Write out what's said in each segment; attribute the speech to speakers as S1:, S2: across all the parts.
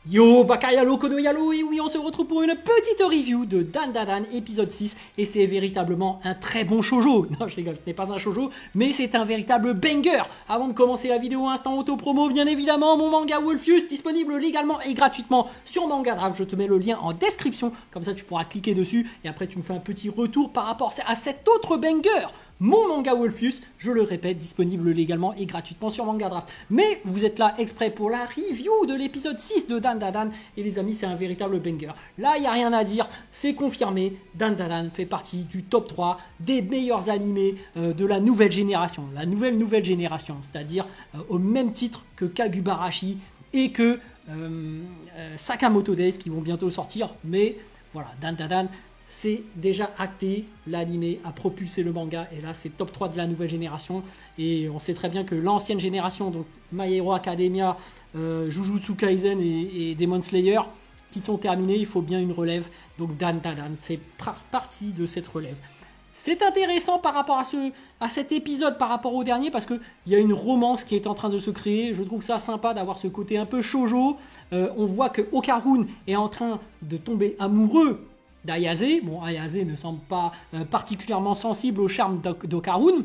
S1: Yo, Bakayalo, Konoyalo, et oui, on se retrouve pour une petite review de Dandadan épisode 6, et c'est véritablement un très bon shoujo. Non, je rigole, ce n'est pas un shoujo, mais c'est un véritable banger. Avant de commencer la vidéo, instant auto-promo, bien évidemment, mon manga Wolfius, disponible légalement et gratuitement sur Manga Draft. Je te mets le lien en description, comme ça tu pourras cliquer dessus, et après tu me fais un petit retour par rapport à cet autre banger. Mon manga Wolfius, je le répète, disponible légalement et gratuitement sur Manga Draft. Mais vous êtes là exprès pour la review de l'épisode 6 de Dandadan. Et les amis, c'est un véritable banger. Là, il n'y a rien à dire, c'est confirmé. Dandadan fait partie du top 3 des meilleurs animés de la nouvelle génération. La nouvelle génération, c'est-à-dire au même titre que Kagubarashi et que Sakamoto Days qui vont bientôt sortir. Mais voilà, Dandadan, c'est déjà acté, l'anime a propulsé le manga et là c'est top 3 de la nouvelle génération et on sait très bien que l'ancienne génération, donc My Hero Academia, Jujutsu Kaisen et Demon Slayer, qui sont terminés, il faut bien une relève, donc Dandadan fait partie de cette relève. C'est intéressant par rapport à cet épisode par rapport au dernier parce qu'il y a une romance qui est en train de se créer. Je trouve ça sympa d'avoir ce côté un peu shoujo. On voit que Okarun est en train de tomber amoureux d'Ayase. Bon, Ayase ne semble pas particulièrement sensible au charme d'Okarun,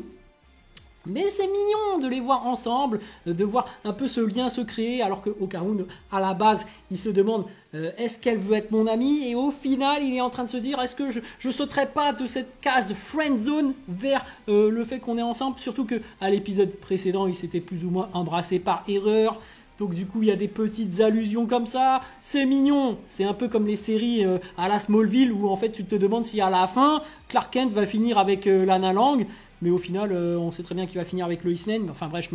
S1: mais c'est mignon de les voir ensemble, de voir un peu ce lien se créer, alors que Okarun, à la base, il se demande est-ce qu'elle veut être mon amie, et au final, il est en train de se dire est-ce que je sauterai pas de cette case friend zone vers le fait qu'on est ensemble, surtout que à l'épisode précédent, il s'était plus ou moins embrassé par erreur. Donc du coup, il y a des petites allusions comme ça, c'est mignon. C'est un peu comme les séries à la Smallville où en fait tu te demandes si à la fin, Clark Kent va finir avec Lana Lang, mais au final, on sait très bien qu'il va finir avec Lois Lane. Enfin bref,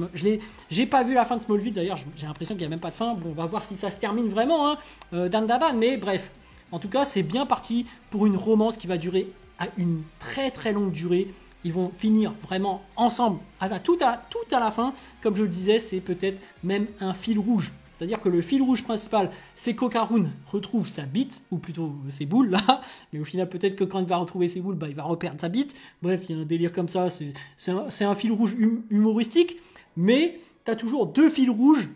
S1: j'ai pas vu la fin de Smallville d'ailleurs, j'ai l'impression qu'il n'y a même pas de fin. Bon, on va voir si ça se termine vraiment, Dandadan, mais bref. En tout cas, c'est bien parti pour une romance qui va durer à une très très longue durée. Ils vont finir vraiment ensemble tout à la fin. Comme je le disais, c'est peut-être même un fil rouge. C'est-à-dire que le fil rouge principal, c'est qu'Okarun retrouve sa bite, ou plutôt ses boules là. Mais au final, peut-être que quand il va retrouver ses boules, il va reperdre sa bite. Bref, il y a un délire comme ça. C'est un fil rouge humoristique. Mais tu as toujours deux fils rouges.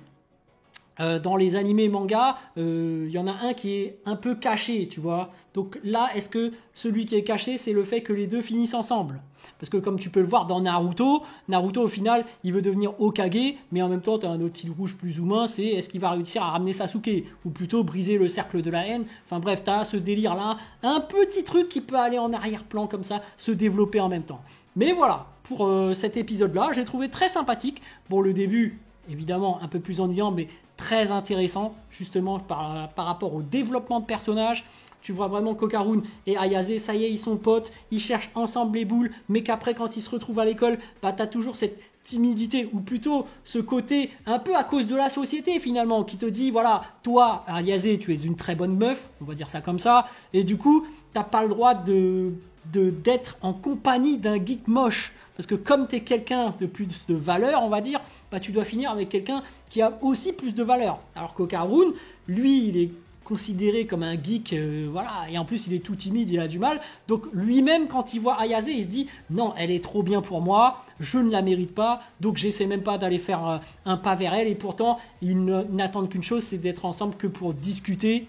S1: Dans les animés manga, il y en a un qui est un peu caché, tu vois. Donc là, est-ce que celui qui est caché, c'est le fait que les deux finissent ensemble? Parce que comme tu peux le voir dans Naruto au final, il veut devenir Hokage, mais en même temps, tu as un autre fil rouge plus ou moins, c'est est-ce qu'il va réussir à ramener Sasuke? Ou plutôt briser le cercle de la haine? Enfin bref, tu as ce délire-là, un petit truc qui peut aller en arrière-plan comme ça, se développer en même temps. Mais voilà, pour cet épisode-là, j'ai trouvé très sympathique. Bon, le début, évidemment, un peu plus ennuyant, mais très intéressant, justement, par rapport au développement de personnages. Tu vois vraiment qu'Okarun et Ayase, ça y est, ils sont potes, ils cherchent ensemble les boules, mais qu'après, quand ils se retrouvent à l'école, bah, t'as toujours cette timidité, ou plutôt ce côté un peu à cause de la société, finalement, qui te dit, voilà, toi, Ayase, tu es une très bonne meuf, on va dire ça comme ça, et du coup, t'as pas le droit d'être en compagnie d'un geek moche. Parce que comme tu es quelqu'un de plus de valeur, on va dire, bah, tu dois finir avec quelqu'un qui a aussi plus de valeur. Alors qu'Okarun, lui, il est considéré comme un geek, voilà, et en plus il est tout timide, il a du mal. Donc lui-même, quand il voit Ayase, il se dit non, elle est trop bien pour moi, je ne la mérite pas, donc j'essaie même pas d'aller faire un pas vers elle. Et pourtant, ils n'attendent qu'une chose, c'est d'être ensemble que pour discuter.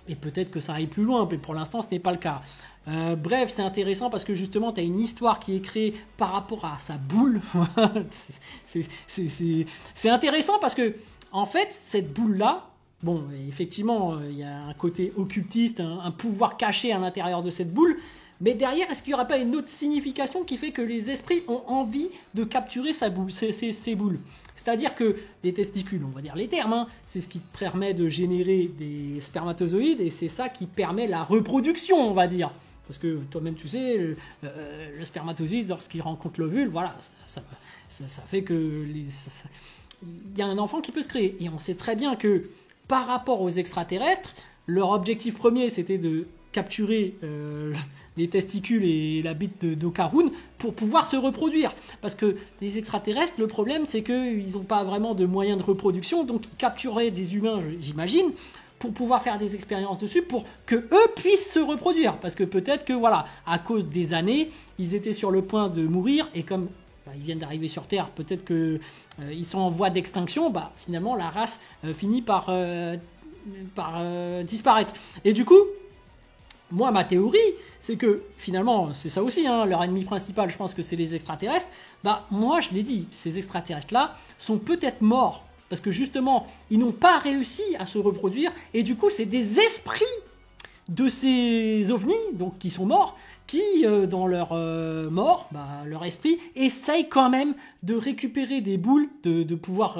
S1: Et peut-être que ça aille plus loin, mais pour l'instant, ce n'est pas le cas. Bref, c'est intéressant parce que justement, tu as une histoire qui est créée par rapport à sa boule. C'est intéressant parce que, en fait, cette boule-là, bon, effectivement, il y a un côté occultiste, un pouvoir caché à l'intérieur de cette boule. Mais derrière, est-ce qu'il n'y aura pas une autre signification qui fait que les esprits ont envie de capturer ces boules? C'est-à-dire que les testicules, on va dire les termes, c'est ce qui te permet de générer des spermatozoïdes et c'est ça qui permet la reproduction, on va dire. Parce que toi-même, tu sais, le spermatozoïde, lorsqu'il rencontre l'ovule, voilà, ça fait que il y a un enfant qui peut se créer. Et on sait très bien que par rapport aux extraterrestres, leur objectif premier, c'était de capturer les testicules et la bite d'Okarun pour pouvoir se reproduire. Parce que les extraterrestres, le problème, c'est qu'ils n'ont pas vraiment de moyens de reproduction, donc ils capturaient des humains, j'imagine, pour pouvoir faire des expériences dessus, pour que eux puissent se reproduire. Parce que peut-être que, voilà, à cause des années, ils étaient sur le point de mourir, et comme ils viennent d'arriver sur Terre, peut-être qu'ils sont en voie d'extinction, finalement, la race finit par disparaître. Et du coup, moi, ma théorie, c'est que finalement, c'est ça aussi, hein, leur ennemi principal, je pense que c'est les extraterrestres. Bah, moi, je l'ai dit, ces extraterrestres-là sont peut-être morts parce que justement, ils n'ont pas réussi à se reproduire et du coup, c'est des esprits de ces ovnis, donc qui sont morts, qui, dans leur mort, leur esprit, essayent quand même de récupérer des boules, de pouvoir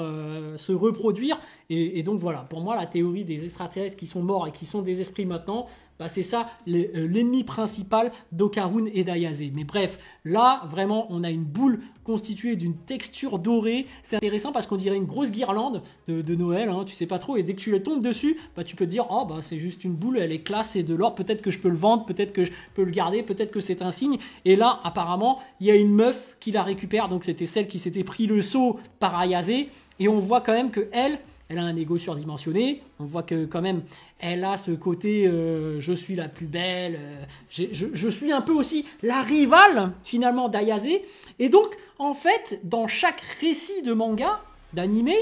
S1: se reproduire. Et donc voilà, pour moi, la théorie des extraterrestres qui sont morts et qui sont des esprits maintenant, c'est ça l'ennemi principal d'Okarun et d'Ayase. Mais bref, là, vraiment, on a une boule constituée d'une texture dorée. C'est intéressant parce qu'on dirait une grosse guirlande de Noël, hein, tu sais pas trop. Et dès que tu les tombes dessus, tu peux te dire, oh, c'est juste une boule, elle est classe, c'est de l'or. Peut-être que je peux le vendre, peut-être que je peux le garder, peut-être que c'est un signe. Et là, apparemment, il y a une meuf qui la récupère. Donc, c'était celle qui s'était pris le seau par Ayase. Et on voit quand même que elle a un ego surdimensionné, on voit que quand même elle a ce côté je suis la plus belle, je suis un peu aussi la rivale finalement d'Ayase. Et donc en fait dans chaque récit de manga, d'animé,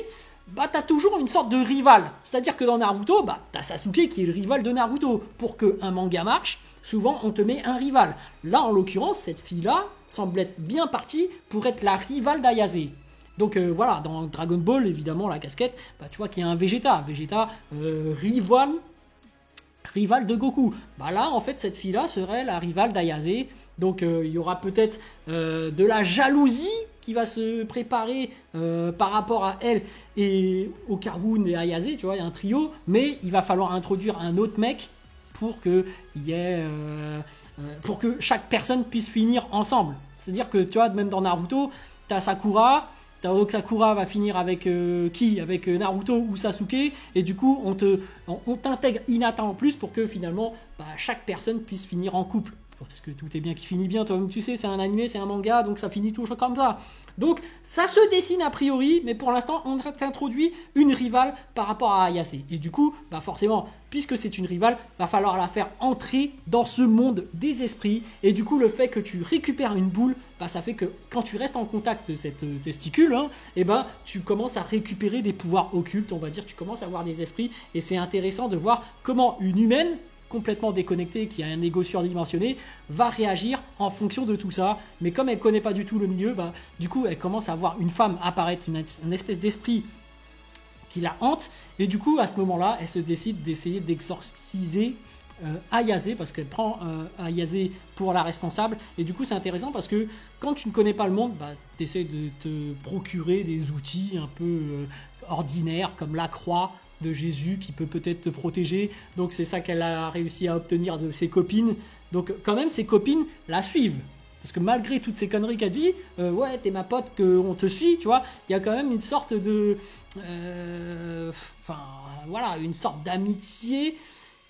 S1: t'as toujours une sorte de rival. C'est-à-dire que dans Naruto, t'as Sasuke qui est le rival de Naruto. Pour qu'un manga marche, souvent on te met un rival. Là en l'occurrence, cette fille-là semble être bien partie pour être la rivale d'Ayase. Donc voilà, dans Dragon Ball, évidemment, la casquette, tu vois qu'il y a un Vegeta. Vegeta, rival de Goku. Là, en fait, cette fille-là serait la rivale d'Ayase. Donc il y aura peut-être de la jalousie qui va se préparer par rapport à elle et Okarun et Ayase, tu vois, il y a un trio. Mais il va falloir introduire un autre mec pour que chaque personne puisse finir ensemble. C'est-à-dire que, tu vois, même dans Naruto, t'as Sakura... Sakura va finir avec qui? Avec Naruto ou Sasuke, et du coup on t'intègre Hinata en plus pour que finalement chaque personne puisse finir en couple. Parce que tout est bien qui finit bien, toi-même tu sais, c'est un animé, c'est un manga, donc ça finit toujours comme ça. Donc ça se dessine a priori, mais pour l'instant on t'introduit une rivale par rapport à Ayase. Et du coup, forcément, puisque c'est une rivale, va falloir la faire entrer dans ce monde des esprits. Et du coup, le fait que tu récupères une boule, ça fait que quand tu restes en contact de cette testicule, tu commences à récupérer des pouvoirs occultes, on va dire, tu commences à avoir des esprits. Et c'est intéressant de voir comment une humaine complètement déconnectée, qui a un ego surdimensionné, va réagir en fonction de tout ça. Mais comme elle connaît pas du tout le milieu, du coup elle commence à voir une femme apparaître, une espèce d'esprit qui la hante, et du coup à ce moment-là elle se décide d'essayer d'exorciser Ayase, parce qu'elle prend Ayase pour la responsable. Et du coup c'est intéressant parce que quand tu ne connais pas le monde, tu essaies de te procurer des outils un peu ordinaires comme la croix de Jésus qui peut peut-être te protéger. Donc c'est ça qu'elle a réussi à obtenir de ses copines. Donc quand même ses copines la suivent. Parce que malgré toutes ces conneries qu'elle dit, ouais t'es ma pote, qu'on te suit, tu vois, il y a quand même une sorte de... une sorte d'amitié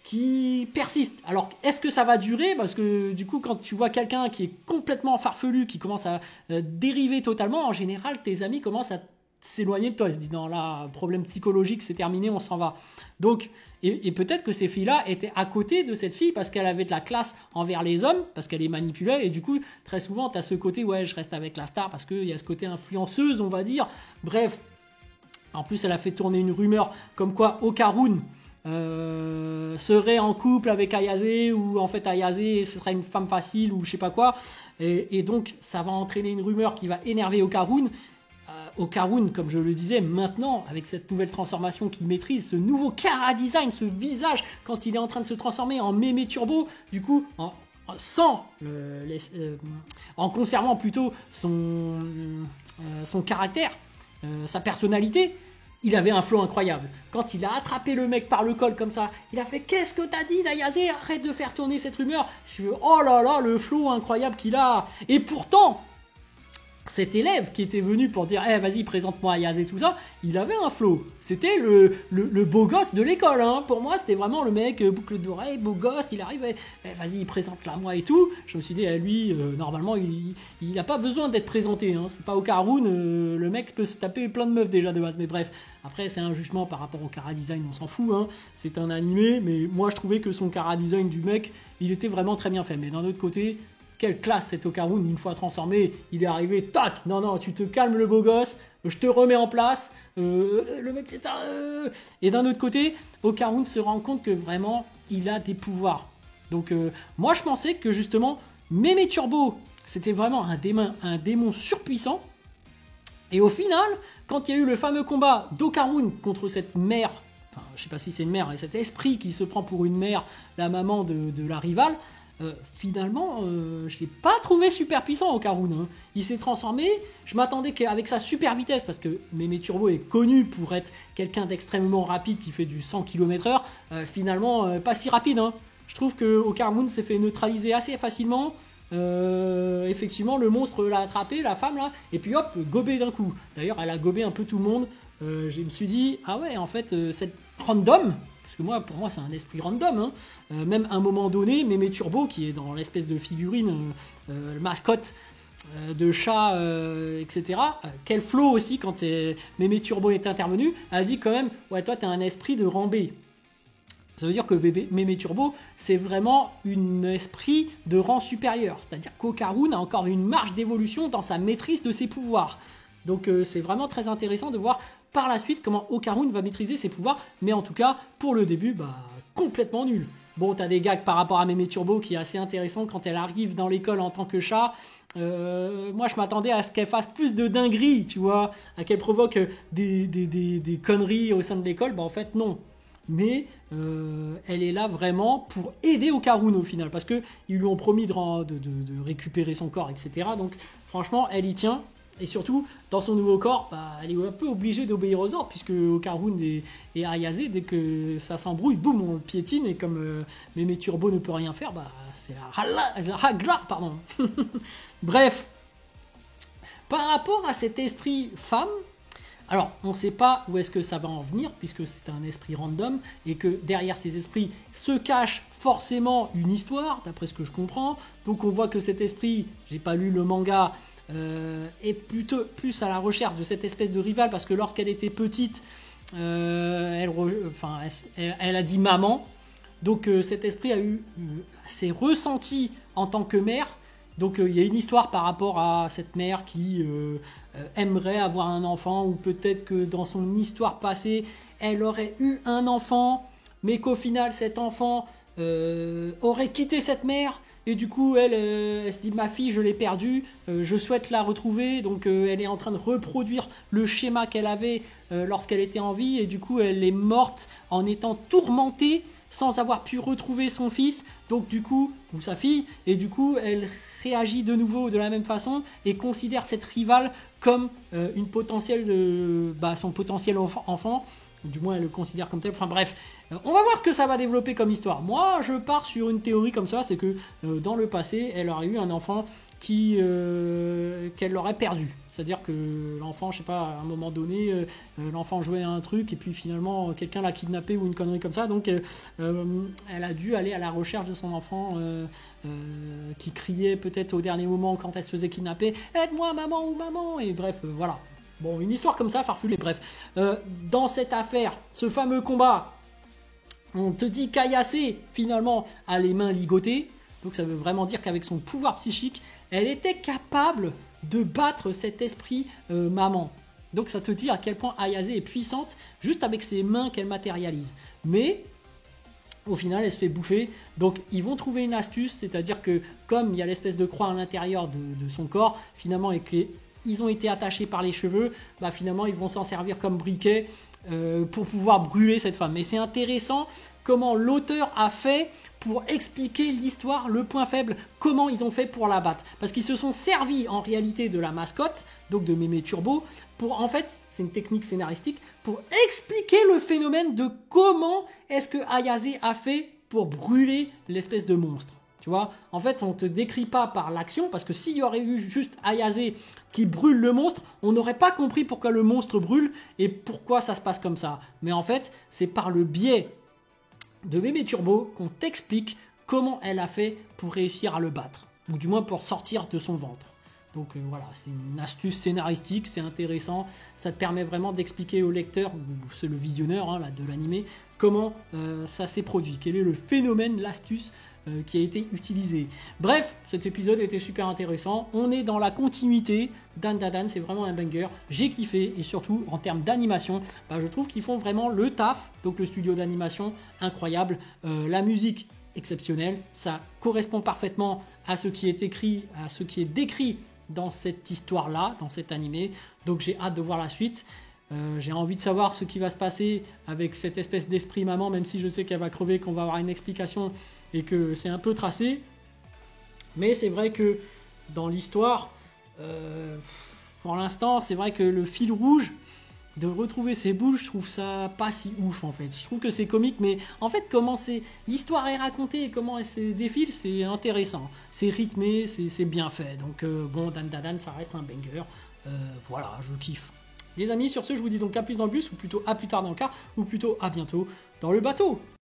S1: qui persiste. Alors est-ce que ça va durer? Parce que du coup quand tu vois quelqu'un qui est complètement farfelu, qui commence à dériver totalement, en général tes amis commencent à s'éloigner de toi. Ils se disent non, là, problème psychologique, c'est terminé, on s'en va. Donc, et peut-être que ces filles-là étaient à côté de cette fille parce qu'elle avait de la classe envers les hommes, parce qu'elle les manipulait, et du coup, très souvent, tu as ce côté, ouais, je reste avec la star, parce qu'il y a ce côté influenceuse, on va dire. Bref, en plus, elle a fait tourner une rumeur comme quoi Okarun serait en couple avec Ayase, ou en fait Ayase serait une femme facile, ou je sais pas quoi. Et donc, ça va entraîner une rumeur qui va énerver Okarun. Okarun, comme je le disais, maintenant, avec cette nouvelle transformation qu'il maîtrise, ce nouveau Kara Design, ce visage, quand il est en train de se transformer en mémé turbo, du coup, en conservant plutôt son caractère, sa personnalité, il avait un flow incroyable. Quand il a attrapé le mec par le col comme ça, il a fait « Qu'est-ce que t'as dit, Ayase? Arrête de faire tourner cette rumeur !» Oh là là, le flow incroyable qu'il a. Et pourtant, cet élève qui était venu pour dire vas-y présente-moi Ayase et tout ça, il avait un flow. C'était le beau gosse de l'école, hein. Pour moi c'était vraiment le mec boucle d'oreille, beau gosse, il arrive vas-y présente-la moi et tout. Je me suis dit lui normalement il n'a pas besoin d'être présenté, hein. C'est pas Okarun, le mec peut se taper plein de meufs déjà de base. Mais bref, après c'est un jugement par rapport au Kara Design, on s'en fout, hein. C'est un animé, mais moi je trouvais que son Kara Design du mec il était vraiment très bien fait. Mais d'un autre côté, quelle classe cet Okarun, une fois transformé, il est arrivé, tac, non, tu te calmes le beau gosse, je te remets en place, le mec c'est un... Et d'un autre côté, Okarun se rend compte que vraiment, il a des pouvoirs. Donc moi je pensais que justement, Mémé Turbo, c'était vraiment un démon surpuissant. Et au final, quand il y a eu le fameux combat d'Okarun contre cette mère, enfin je sais pas si c'est une mère, et cet esprit qui se prend pour une mère, la maman de la rivale, finalement, je l'ai pas trouvé super puissant Okarun. Hein. Il s'est transformé, je m'attendais qu'avec sa super vitesse, parce que Mémé Turbo est connu pour être quelqu'un d'extrêmement rapide qui fait du 100 km/h, finalement pas si rapide. Hein. Je trouve que Okarun s'est fait neutraliser assez facilement. Effectivement, le monstre l'a attrapé, la femme là, et puis hop, gobé d'un coup. D'ailleurs, elle a gobé un peu tout le monde. Je me suis dit, ah ouais, en fait, cette random, parce que pour moi, c'est un esprit random, hein, même à un moment donné, Mémé Turbo, qui est dans l'espèce de figurine, mascotte de chat, etc. Quel flow aussi quand Mémé Turbo est intervenu, elle a dit quand même, ouais, toi, t'as un esprit de rambé. Ça veut dire que Mémé Turbo, c'est vraiment un esprit de rang supérieur. C'est-à-dire qu'Okarun a encore une marge d'évolution dans sa maîtrise de ses pouvoirs. Donc c'est vraiment très intéressant de voir par la suite comment Okarun va maîtriser ses pouvoirs. Mais en tout cas, pour le début, complètement nul. Bon, t'as des gags par rapport à Mémé Turbo qui est assez intéressant quand elle arrive dans l'école en tant que chat. Moi, je m'attendais à ce qu'elle fasse plus de dingueries, tu vois, à qu'elle provoque des conneries au sein de l'école. En fait, non. Mais elle est là vraiment pour aider Okarun au final, parce qu'ils lui ont promis de récupérer son corps, etc. Donc franchement, elle y tient, et surtout, dans son nouveau corps, elle est un peu obligée d'obéir aux ordres, puisque Okarun et Ayase, dès que ça s'embrouille, boum, on le piétine, et comme Mémé Turbo ne peut rien faire, c'est la ragla, pardon. Bref, par rapport à cet esprit femme, alors, on ne sait pas où est-ce que ça va en venir, puisque c'est un esprit random, et que derrière ces esprits se cache forcément une histoire, d'après ce que je comprends. Donc on voit que cet esprit, j'ai pas lu le manga, est plutôt plus à la recherche de cette espèce de rival, parce que lorsqu'elle était petite, elle a dit maman. Donc cet esprit a eu ses ressentis en tant que mère. Donc il y a une histoire par rapport à cette mère qui aimerait avoir un enfant, ou peut-être que dans son histoire passée, elle aurait eu un enfant, mais qu'au final cet enfant aurait quitté cette mère, et du coup elle se dit, ma fille, je l'ai perdue, je souhaite la retrouver. Donc elle est en train de reproduire le schéma qu'elle avait lorsqu'elle était en vie, et du coup elle est morte en étant tourmentée sans avoir pu retrouver son fils, donc du coup, ou sa fille, et du coup elle réagit de nouveau de la même façon et considère cette rivale comme une potentielle son potentiel enfant, du moins elle le considère comme tel. Enfin bref, on va voir ce que ça va développer comme histoire. Moi je pars sur une théorie comme ça, c'est que dans le passé elle aurait eu un enfant qu'elle l'aurait perdu. C'est-à-dire que l'enfant, je sais pas, à un moment donné, l'enfant jouait à un truc et puis finalement quelqu'un l'a kidnappé ou une connerie comme ça. Donc elle a dû aller à la recherche de son enfant qui criait peut-être au dernier moment quand elle se faisait kidnapper, aide-moi maman ou maman. Et bref, voilà. Bon, une histoire comme ça, farfelue. Bref, dans cette affaire, ce fameux combat, on te dit qu'Ayase finalement a les mains ligotées. Donc ça veut vraiment dire qu'avec son pouvoir psychique, elle était capable de battre cet esprit maman. Donc ça te dit à quel point Ayase est puissante juste avec ses mains qu'elle matérialise. Mais au final, elle se fait bouffer. Donc ils vont trouver une astuce, c'est-à-dire que comme il y a l'espèce de croix à l'intérieur de son corps, finalement, et qu'ils ont été attachés par les cheveux, finalement ils vont s'en servir comme briquet pour pouvoir brûler cette femme. Mais c'est intéressant comment l'auteur a fait pour expliquer l'histoire, le point faible, comment ils ont fait pour la battre. Parce qu'ils se sont servis en réalité de la mascotte, donc de Mémé Turbo, pour, en fait, c'est une technique scénaristique, pour expliquer le phénomène de comment est-ce que Ayase a fait pour brûler l'espèce de monstre. Tu vois, en fait, on ne te décrit pas par l'action, parce que s'il y aurait eu juste Ayase qui brûle le monstre, on n'aurait pas compris pourquoi le monstre brûle et pourquoi ça se passe comme ça. Mais en fait, c'est par le biais de Mémé Turbo qu'on t'explique comment elle a fait pour réussir à le battre, ou du moins pour sortir de son ventre. Donc voilà, c'est une astuce scénaristique, c'est intéressant, ça te permet vraiment d'expliquer au lecteur, ou c'est le visionneur là, de l'animé, comment ça s'est produit, quel est le phénomène, l'astuce qui a été utilisée. Bref, cet épisode était super intéressant, on est dans la continuité, Dan Da Dan, c'est vraiment un banger, j'ai kiffé, et surtout en termes d'animation, je trouve qu'ils font vraiment le taf, donc le studio d'animation, incroyable, la musique, exceptionnelle, ça correspond parfaitement à ce qui est écrit, à ce qui est décrit dans cette histoire-là, dans cet animé. Donc j'ai hâte de voir la suite. J'ai envie de savoir ce qui va se passer avec cette espèce d'esprit maman, même si je sais qu'elle va crever, qu'on va avoir une explication et que c'est un peu tracé. Mais c'est vrai que dans l'histoire, pour l'instant, c'est vrai que le fil rouge de retrouver ces boules, je trouve ça pas si ouf en fait. Je trouve que c'est comique, mais en fait, comment l'histoire est racontée et comment elle se défile, c'est intéressant. C'est rythmé, c'est bien fait. Donc bon, Dan Da Dan, ça reste un banger. Voilà, je kiffe. Les amis, sur ce, je vous dis donc à plus dans le bus, ou plutôt à plus tard dans le car, ou plutôt à bientôt dans le bateau.